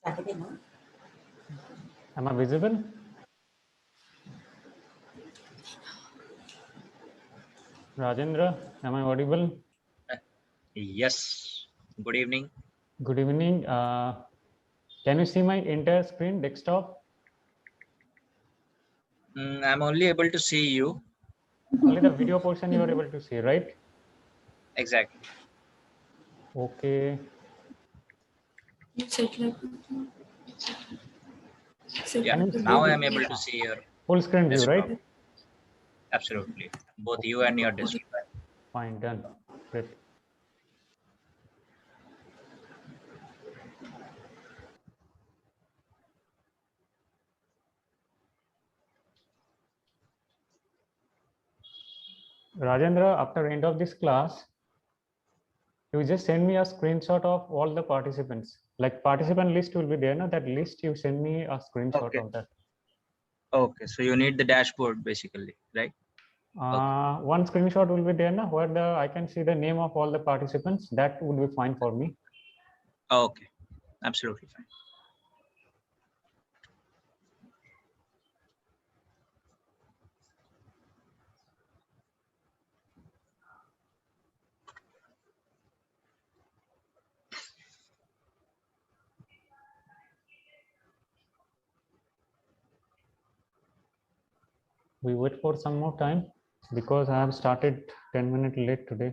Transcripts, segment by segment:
Am I visible? Rajendra, am I audible? Yes. Good evening. Good evening. Can you see my entire screen, desktop? I'm only able to see you. Only the video portion you are able to see, right? Exactly. Okay. Yeah. Can you Now see I'm able to see your full screen view, desktop. right? Absolutely. Both Okay. you and your desktop. Fine, done. Great. Rajendra, after end of this class, you just send me a screenshot of all the participants. Like participant list will be there, na? That list you send me a screenshot Okay. of that. Okay. So you need the dashboard basically, right? Okay. One screenshot will be there, na? Where I can see the name of all the participants. That would be fine for me. Okay. Absolutely fine. We wait for some more time because I have started 10 minutes late today.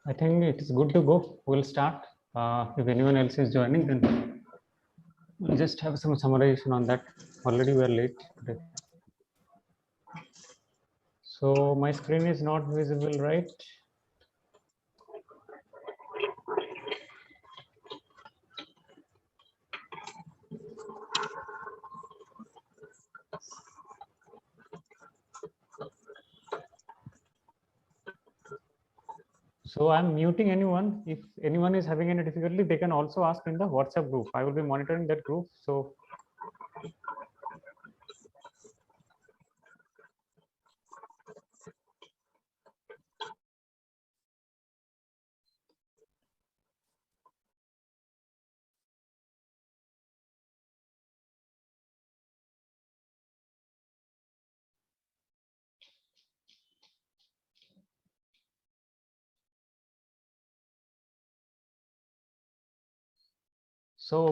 I think it is good to go. We'll start. If anyone else is joining, then we'll just have some summarization on that. Already we are late today. So my screen is not visible, right? So I'm muting anyone. If anyone is having any difficulty, they can also ask in the WhatsApp group. I will be monitoring that group. So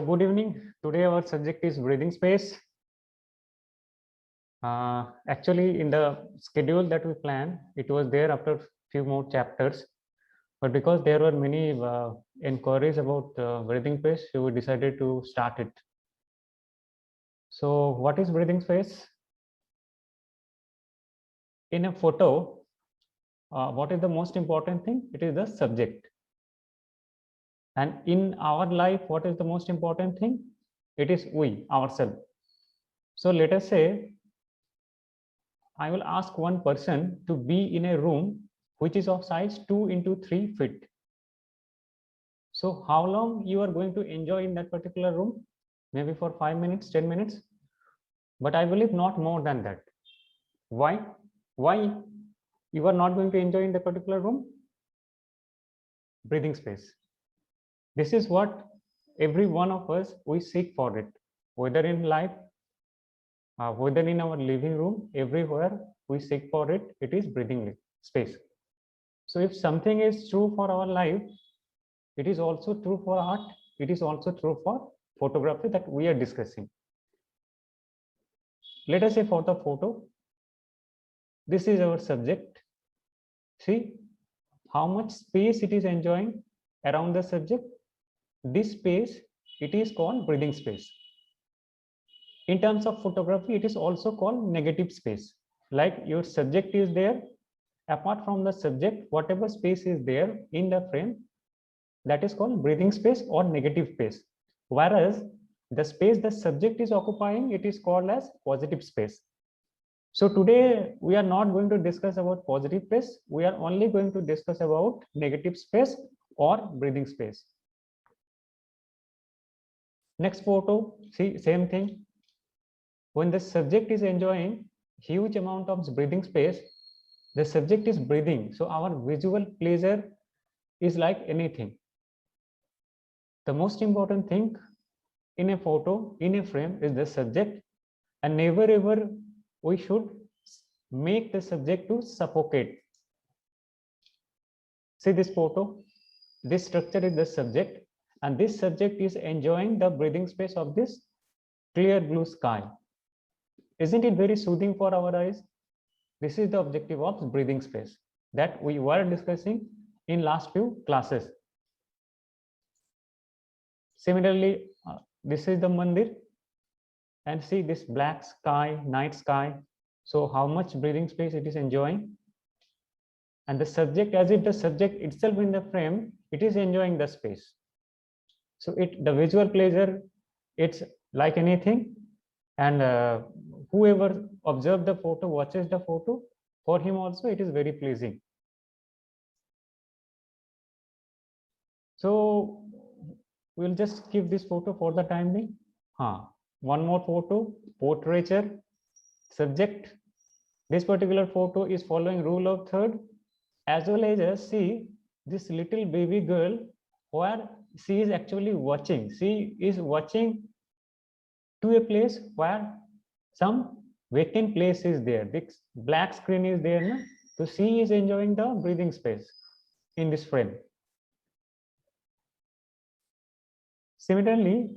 good evening. Today our subject is breathing space. Actually, in the schedule that we planned, it was there after few more chapters, but because there were many inquiries about breathing space, so we decided to start it. So what is breathing space? In a photo, what is the most important thing? It is the subject. And in our life, what is the most important thing? It is we, ourselves. So let us say, I will ask one person to be in a room which is of size 2 into 3 feet. So how long you are going to enjoy in that particular room? Maybe for 5 minutes, 10 minutes, but I believe not more than that. Why? Why you are not going to enjoy in the particular room? Breathing space. This is what every one of us, we seek for it, whether in life, whether in our living room, everywhere we seek for it, it is breathing space. So if something is true for our life, it is also true for art, it is also true for photography that we are discussing. Let us say for the photo, this is our subject. See how much space it is enjoying around the subject. This space, it is called breathing space. In terms of photography, it is also called negative space. Like your subject is there, apart from the subject, whatever space is there in the frame, that is called breathing space or negative space. Whereas the space the subject is occupying, it is called as positive space. So today we are not going to discuss about positive space. We are only going to discuss about negative space or breathing space. Next photo, see, same thing. When the subject is enjoying huge amount of breathing space, the subject is breathing. So our visual pleasure is like anything. The most important thing in a photo, in a frame, is the subject, and never ever we should make the subject to suffocate. See this photo, this structure is the subject, and this subject is enjoying the breathing space of this clear blue sky. Isn't it very soothing for our eyes? This is the objective of breathing space that we were discussing in last few classes. Similarly, this is the mandir, and see this black sky, night sky. So how much breathing space it is enjoying? And the subject, as if the subject itself in the frame, it is enjoying the space. So the visual pleasure, it's like anything, and whoever observes the photo, watches the photo, for him also it is very pleasing. So we'll just keep this photo for the time being. One more photo, portraiture, subject. This particular photo is following rule of third, as well as see this little baby girl where she is actually watching. She is watching to a place where some vacant place is there. This black screen is there. No? So she is enjoying the breathing space in this frame. Similarly,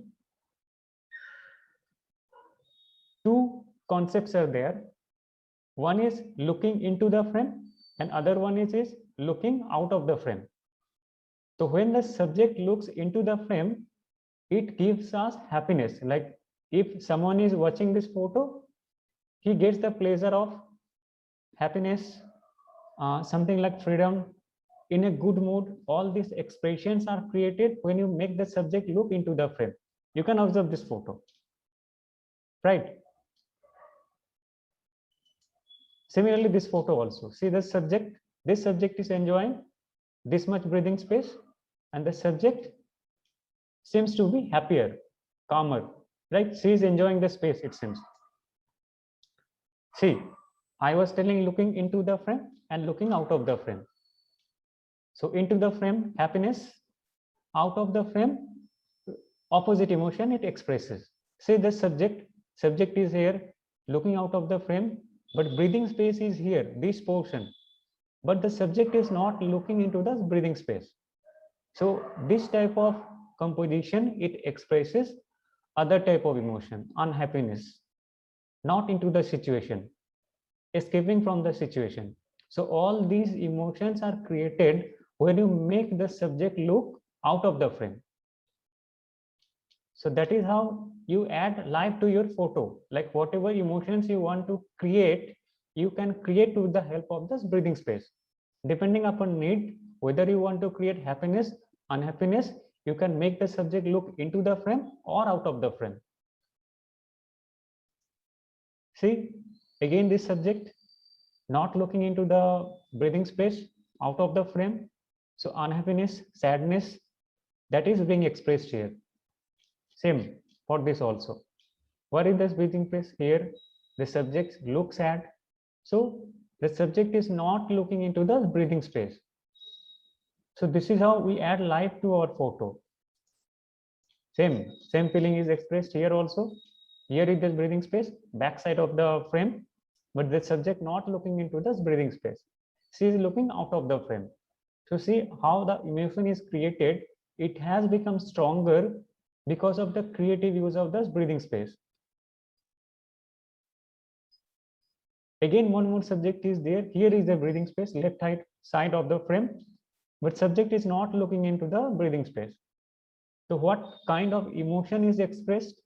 two concepts are there. One is looking into the frame, and other one is looking out of the frame. So when the subject looks into the frame, it gives us happiness. Like if someone is watching this photo, he gets the pleasure of happiness, something like freedom, in a good mood. All these expressions are created when you make the subject look into the frame. You can observe this photo, right? Similarly, this photo also, see the subject, this subject is enjoying this much breathing space, and the subject seems to be happier, calmer, right? She is enjoying the space, it seems. See, I was telling looking into the frame and looking out of the frame. So into the frame, happiness; out of the frame, opposite emotion it expresses. See the subject is here, looking out of the frame, but breathing space is here, this portion. But the subject is not looking into the breathing space. So this type of composition, it expresses other type of emotion, unhappiness. not into the situation, escaping from the situation. So all these emotions are created when you make the subject look out of the frame. So that is how you add life to your photo. Like whatever emotions you want to create, you can create with the help of this breathing space. Depending upon need, whether you want to create happiness, unhappiness, you can make the subject look into the frame or out of the frame. See, again this subject not looking into the breathing space, out of the frame. So unhappiness, sadness, that is being expressed here. Same for this also. What is this breathing space? Here the subject looks sad. So the subject is not looking into the breathing space. So this is how we add life to our photo. Same feeling is expressed here also. Here is this breathing space, back side of the frame, but the subject not looking into this breathing space. She is looking out of the frame. So see how the emotion is created. It has become stronger because of the creative use of this breathing space. Again, one more subject is there. Here is the breathing space, left side of the frame, but subject is not looking into the breathing space. So what kind of emotion is expressed?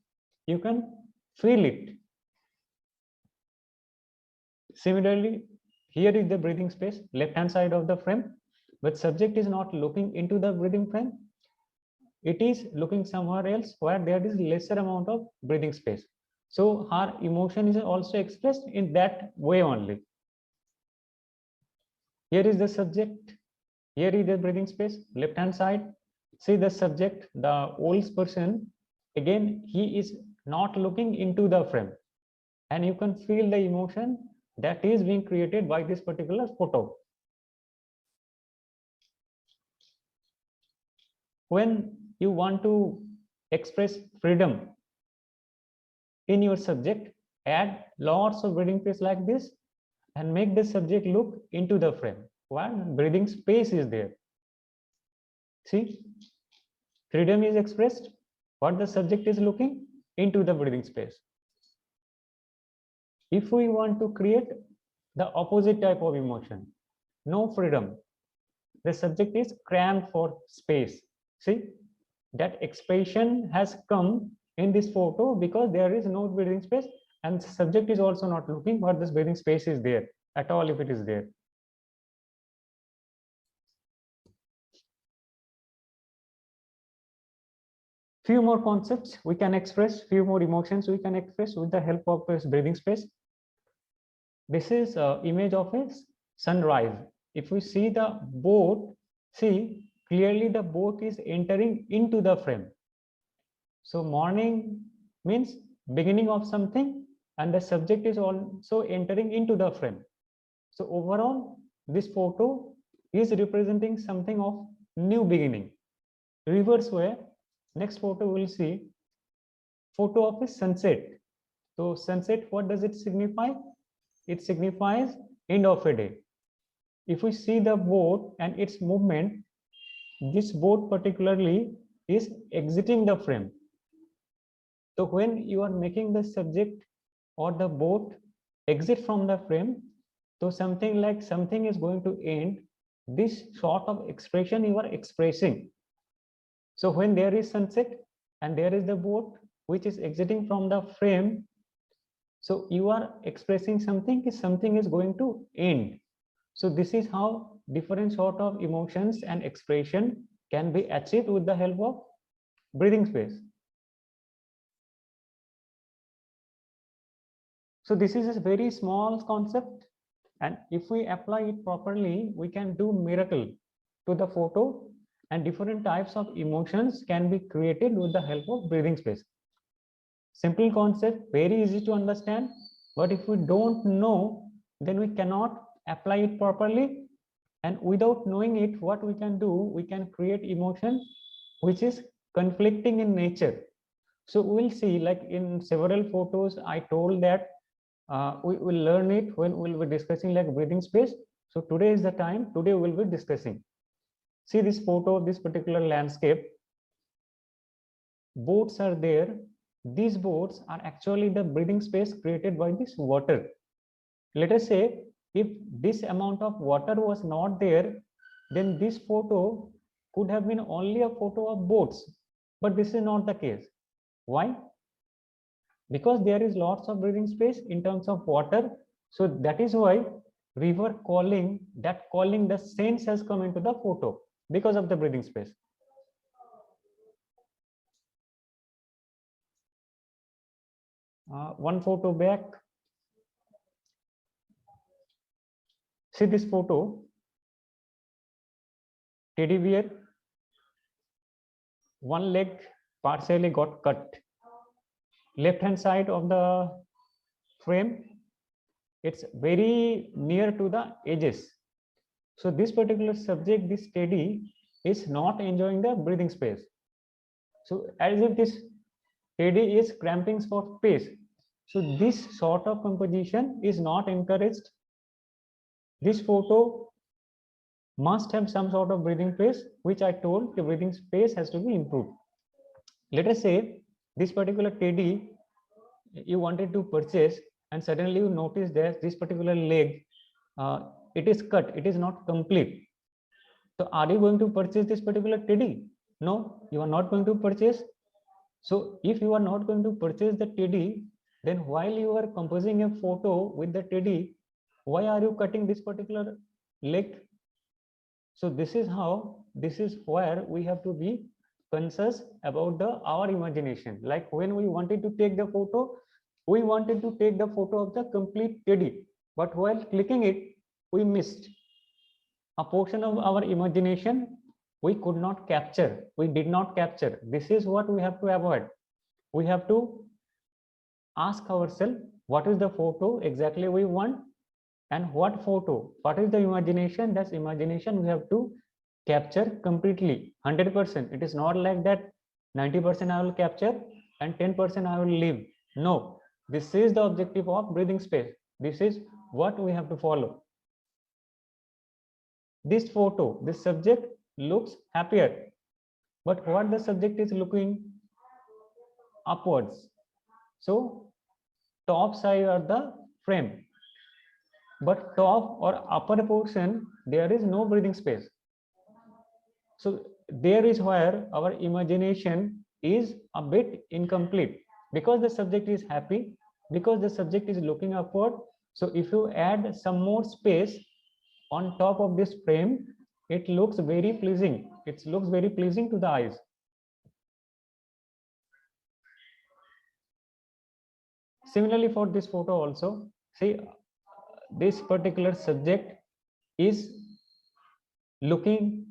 You can feel it. Similarly, here is the breathing space, left hand side of the frame, but subject is not looking into the breathing frame. It is looking somewhere else where there is lesser amount of breathing space. So her emotion is also expressed in that way only. Here is the subject. Here is the breathing space, left hand side. See the subject, the old person, again, he is not looking into the frame. And you can feel the emotion that is being created by this particular photo. When you want to express freedom in your subject, add lots of breathing space like this and make the subject look into the frame while breathing space is there. See, freedom is expressed, what the subject is looking into the breathing space. If we want to create the opposite type of emotion, no freedom, the subject is cramped for space. See, that expression has come in this photo because there is no breathing space and the subject is also not looking what this breathing space is there at all if it is there. Few more concepts we can express, few more emotions we can express with the help of this breathing space. This is an image of a sunrise. If we see the boat, see clearly the boat is entering into the frame. So morning means beginning of something and the subject is also entering into the frame. So overall, this photo is representing something of new beginning. Reverse way, next photo we'll see photo of a sunset. So sunset, what does it signify? It signifies end of a day. If we see the boat and its movement, this boat particularly is exiting the frame. So when you are making the subject or the boat exit from the frame, so something like something is going to end, this sort of expression you are expressing. So when there is sunset and there is the boat which is exiting from the frame, so you are expressing something is going to end. So this is how different sort of emotions and expression can be achieved with the help of breathing space. So this is a very small concept, and if we apply it properly, we can do miracle to the photo, and different types of emotions can be created with the help of breathing space. Simple concept, very easy to understand, but if we don't know, then we cannot apply it properly, and without knowing it, what we can do, we can create emotion which is conflicting in nature. So we'll see, like in several photos, I told that we will learn it when we'll be discussing like breathing space. So today is the time, today we'll be discussing. See this photo of this particular landscape. Boats are there these boards are actually the breathing space created by this water. Let us say if this amount of water was not there, then this photo could have been only a photo of boats, but this is not the case. Why? Because there is lots of breathing space in terms of water. So that is why river calling, that calling, the sense has come into the photo because of the breathing space. One photo back. See this photo. Teddy bear, one leg partially got cut. Left hand side of the frame, it's very near to the edges. So this particular subject, this Teddy, is not enjoying the breathing space. So as if this Teddy is cramping for space. So this sort of composition is not encouraged. This photo must have some sort of breathing space, which I told the breathing space has to be improved. Let us say this particular Teddy you wanted to purchase, and suddenly you notice that this particular leg, it is cut, it is not complete. So are you going to purchase this particular Teddy? No, you are not going to purchase. So if you are not going to purchase the Teddy, then while you are composing a photo with the Teddy, why are you cutting this particular leg? So this is how, this is where we have to be conscious about our imagination. Like when we wanted to take the photo, we wanted to take the photo of the complete Teddy, but while clicking it, we missed a portion of our imagination. We could not capture, we did not capture. This is what we have to avoid. We have to ask ourselves, what is the photo exactly we want, and what photo, what is the imagination? That imagination we have to capture completely, 100%. It is not like that 90% I will capture and 10% I will leave. No, this is the objective of breathing space. This is what we have to follow. This photo, this subject looks happier, but what the subject is looking upwards. So top side of the frame, but top or upper portion, there is no breathing space. So there is where our imagination is a bit incomplete, because the subject is happy, because the subject is looking upward. So if you add some more space on top of this frame, it looks very pleasing. It looks very pleasing to the eyes. Similarly for this photo also, see this particular subject is looking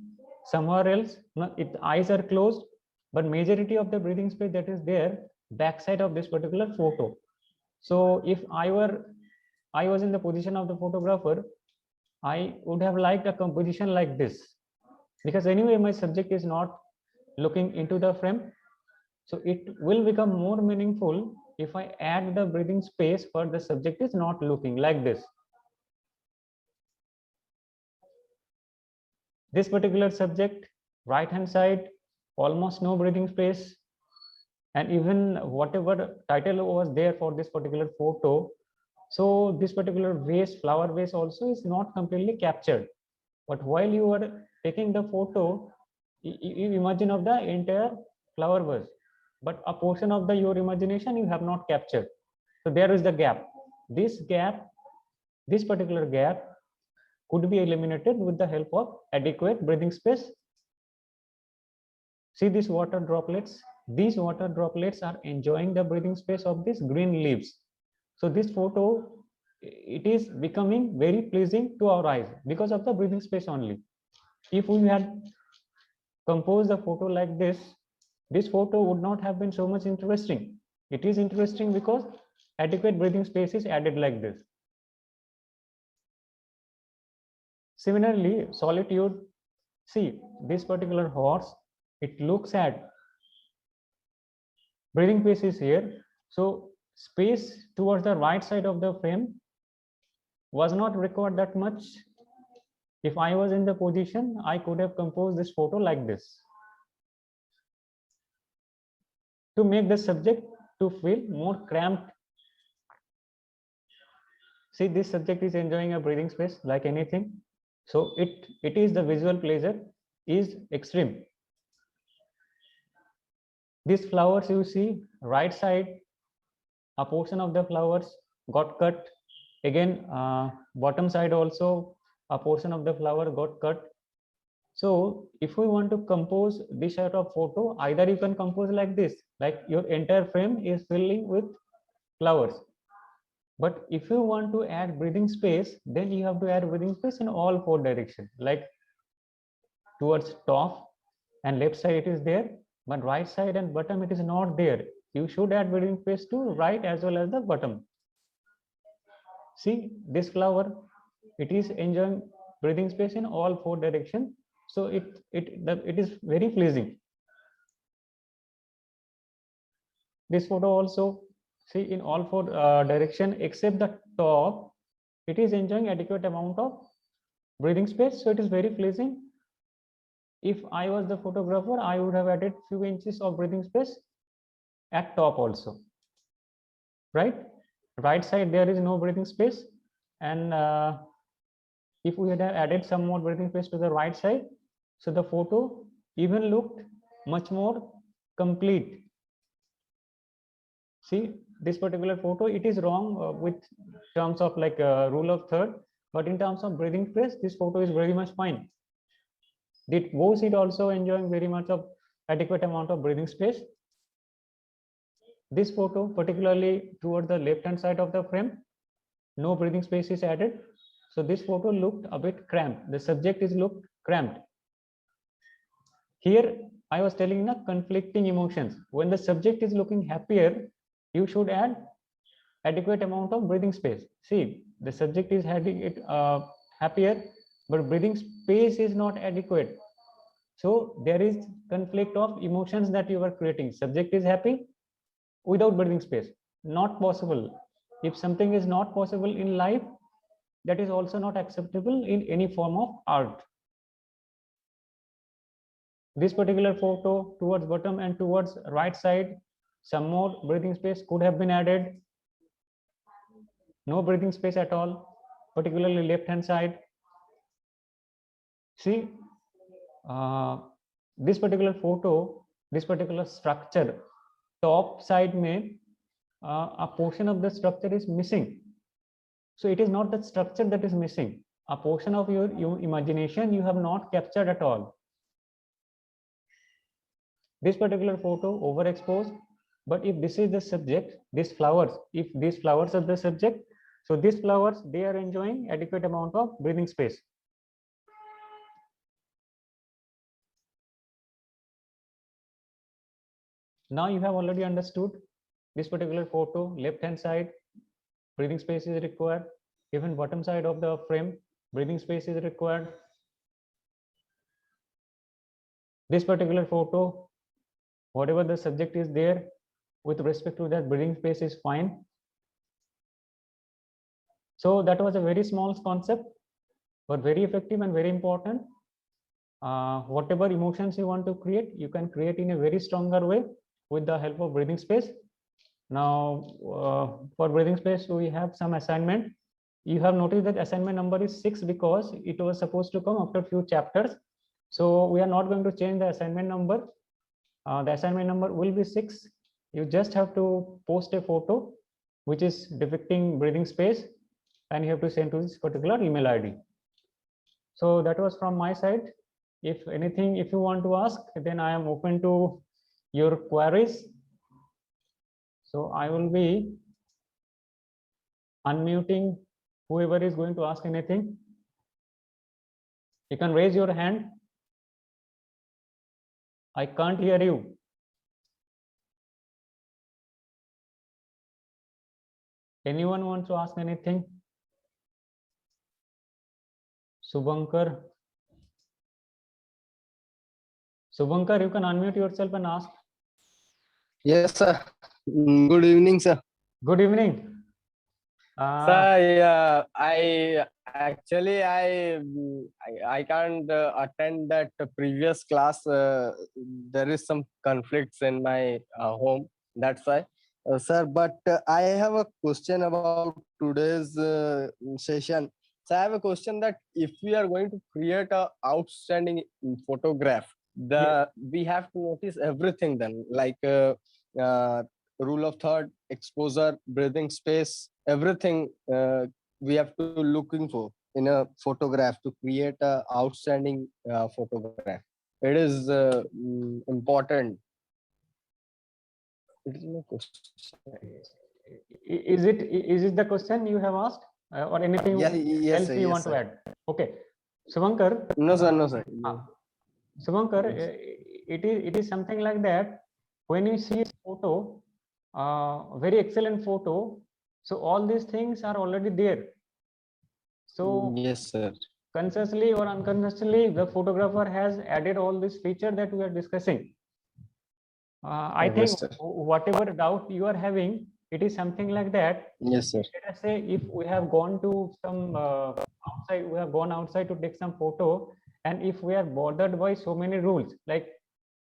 somewhere else. Its eyes are closed, but majority of the breathing space that is there backside of this particular photo. So if I was in the position of the photographer, I would have liked a composition like this, because anyway my subject is not looking into the frame. So it will become more meaningful if I add the breathing space where the subject is not looking, like this. This particular subject, right hand side, almost no breathing space, and even whatever title was there for this particular photo, so this particular vase, flower vase also is not completely captured. But while you are taking the photo, you imagine of the entire flower vase, but a portion of your imagination you have not captured. So there is the gap. This particular gap could be eliminated with the help of adequate breathing space. See these water droplets. These water droplets are enjoying the breathing space of these green leaves. So this photo, it is becoming very pleasing to our eyes because of the breathing space only. If we had composed a photo like this photo would not have been so much interesting. It is interesting because adequate breathing space is added like this. Similarly, solitude. See this particular horse, it looks at breathing space is here. So space towards the right side of the frame was not required that much. If I was in the position, I could have composed this photo like this to make the subject to feel more cramped. See, this subject is enjoying a breathing space like anything. So it is the visual pleasure is extreme. These flowers you see right side, a portion of the flowers got cut. Again, bottom side also a portion of the flower got cut. So if we want to compose this sort of photo, either you can compose like this, like your entire frame is filling with flowers. But if you want to add breathing space, then you have to add breathing space in all four directions, like towards top and left side it is there, but right side and bottom it is not there. You should add breathing space to right as well as the bottom. See this flower, it is enjoying breathing space in all four directions. So it is very pleasing. This photo also, see, in all four direction except the top, it is enjoying adequate amount of breathing space. So it is very pleasing. If I was the photographer, I would have added few inches of breathing space at top also. Right side there is no breathing space, and if we had added some more breathing space to the right side, so the photo even looked much more complete. See this particular photo, it is wrong with terms of like rule of third, but in terms of breathing space, this photo is very much fine. Both it also enjoying very much of adequate amount of breathing space. This photo, particularly toward the left hand side of the frame, no breathing space is added. So this photo looked a bit cramped. The subject is looked cramped. Here I was telling the conflicting emotions. When the subject is looking happier, you should add adequate amount of breathing space. See, the subject is having it happier, but breathing space is not adequate. So there is conflict of emotions that you are creating. Subject is happy without breathing space, not possible. If something is not possible in life, that is also not acceptable in any form of art. This particular photo towards bottom and towards right side, some more breathing space could have been added. No breathing space at all, particularly left hand side. See, this particular photo, this particular structure, top side mein a portion of the structure is missing. So it is not the structure that is missing. A portion of your imagination you have not captured at all. This particular photo overexposed, but if this is the subject, these flowers, if these flowers are the subject, so these flowers, they are enjoying adequate amount of breathing space. Now you have already understood this particular photo, left hand side, breathing space is required. Even bottom side of the frame, breathing space is required. This particular photo, whatever the subject is there, with respect to that, breathing space is fine. So that was a very small concept, but very effective and very important. Whatever emotions you want to create, you can create in a very stronger way with the help of breathing space. Now, for breathing space, we have some assignment. You have noticed that assignment number is 6 because it was supposed to come after few chapters. So we are not going to change the assignment number. The assignment number will be 6. You just have to post a photo which is depicting breathing space, and you have to send to this particular email ID. So that was from my side. If anything, if you want to ask, then I am open to your queries. So I will be unmuting whoever is going to ask anything. You can raise your hand. I can't hear you. Anyone wants to ask anything? Subhankar. Subhankar, you can unmute yourself and ask. Yes, sir. Good evening, sir. Good evening. Sir, I actually I can't attend that previous class. There is some conflicts in my home. That's why. Sir, but I have a question about today's session. So I have a question that if we are going to create a outstanding photograph, we have to notice everything then, like rule of third, exposure, breathing space, everything we have to looking for in a photograph to create a outstanding photograph. It is important. It is my question. Is it the question you have asked, or anything Yeah, yes, else sir, you yes, want to sir. add? Okay, Subankar. No, sir, no, sir. Subankar, Yes. it is something like that. When you see a photo, very excellent photo, so all these things are already there. So Yes, sir. consciously or unconsciously, the photographer has added all this feature that we are discussing. I Yes, think sir. whatever doubt you are having, it is something like that. Yes, sir. Let us say if we have gone to some outside, we have gone outside to take some photo, and if we are bothered by so many rules, like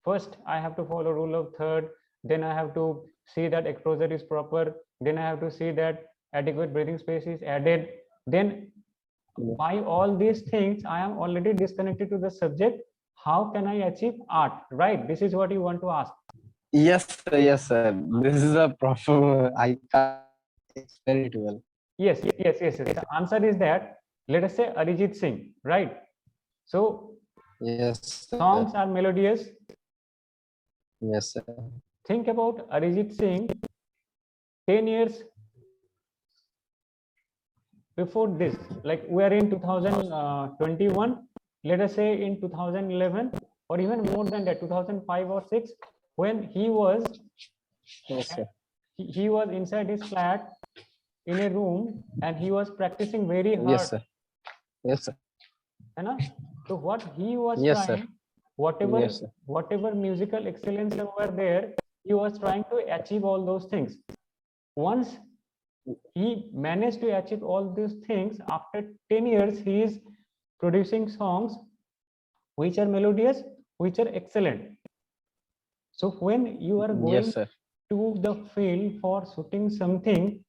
first I have to follow rule of third, then I have to see that exposure is proper, then I have to see that adequate breathing space is added, then by all these things I am already disconnected to the subject. How can I achieve art, right? This is what you want to ask. Yes, sir. Yes, sir. This is a proper. I can't explain it well. Yes. The answer is that, let us say Arijit Singh, right? So Yes, sir. songs are melodious. Yes, sir. Think about Arijit Singh 10 years before this, like we are in 2021, let us say in 2011, or even more than that, 2005 or 6, when he was Yes, sir. he was inside his flat in a room and he was practicing very hard. Yes, sir. Yes, sir. So what he was Yes, sir. trying, whatever Yes, sir. whatever musical excellence were there, he was trying to achieve all those things. Once he managed to achieve all these things, after 10 years he is producing songs which are melodious, which are excellent. So when you are going Yes, sir. to the field for shooting something,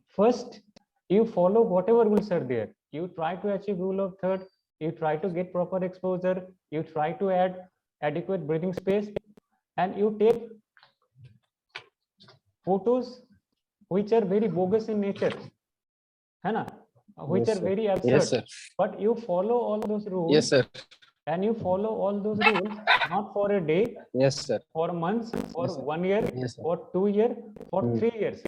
first you follow whatever rules are there. You try to achieve rule of third, you try to get proper exposure, you try to add adequate breathing space, and you take photos which are very bogus in nature, है ना? Which Yes, are sir. very Yes, absurd. sir. But you follow all those rules, Yes, sir. and you follow all those rules not for a day, Yes, sir. for months, for Yes, sir. 1 year, Yes, sir. for 2 years, for Hmm. 3 years.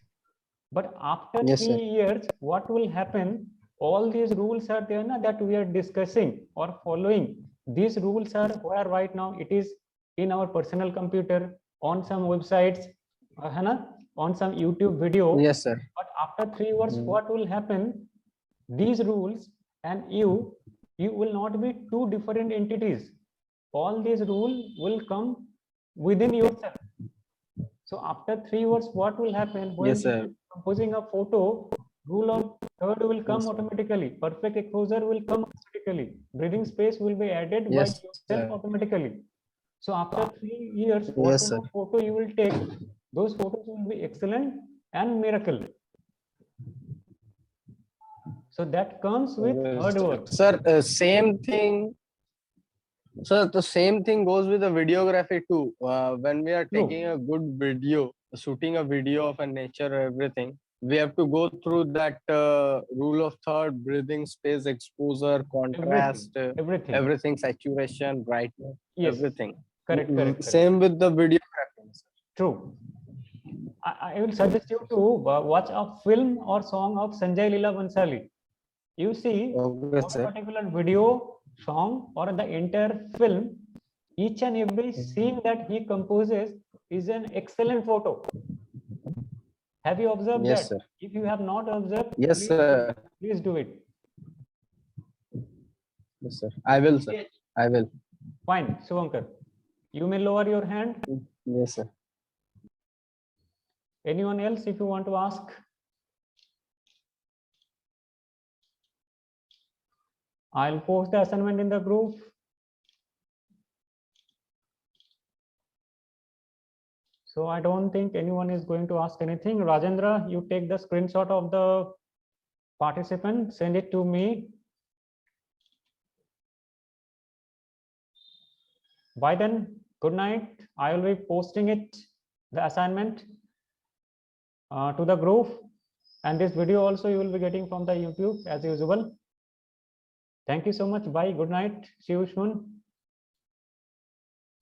But after Yes, 3 sir. years, what will happen? All these rules are there na, that we are discussing or following. These rules are where right now it is in our personal computer, on some websites, है ना? On some YouTube video. Yes, sir. But after 3 years, Hmm. what will happen? These rules and you will not be two different entities. All these rules will come within yourself. So after 3 years, what will happen when Yes, sir. composing a photo? Rule of third will come Yes, sir. automatically. Perfect exposure will come automatically. Breathing space will be added by Yes, yourself sir. automatically. So after 3 years, Yes, whatever sir. photo you will take, those photos will be excellent and miracle. So that comes with hard work. Sir, same thing. So the same thing goes with the videography too. When we are True. taking a good video, shooting a video of a nature or everything, we have to go through that rule of third, breathing space, exposure, contrast, Everything. everything, saturation, brightness, Yes. everything. Correct. Same with the videography. True. I will suggest you to watch a film or song of Sanjay Leela Bhansali. You see, Okay, for a sir. particular video, song, or the entire film, each and every scene that he composes is an excellent photo. Have you observed Yes, that? sir. If you have not observed, Yes, sir. please do it. Yes, sir. I will, sir. I will. Fine, Suvankar. You may lower your hand. Yes, sir. Anyone else, if you want to ask? I'll post the assignment in the group. So I don't think anyone is going to ask anything. Rajendra, you take the screenshot of the participant, send it to me. By then, good night. I will be posting it, the assignment, to the group, and this video also you will be getting from the YouTube as usual. Thank you so much. Bye. Good night. See you soon.